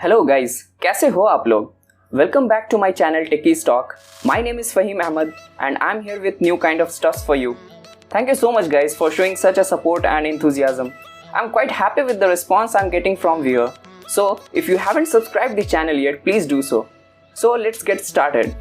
Hello guys, कैसे हो आप लोग? Welcome back to my channel techies talk. My name is Faheem Ahmed and I'm here with new kind of stuff for you. Thank you so much guys for showing such a support and enthusiasm. I'm quite happy with the response I'm getting from viewer. So if you haven't subscribed the channel yet, please do so. So let's get started.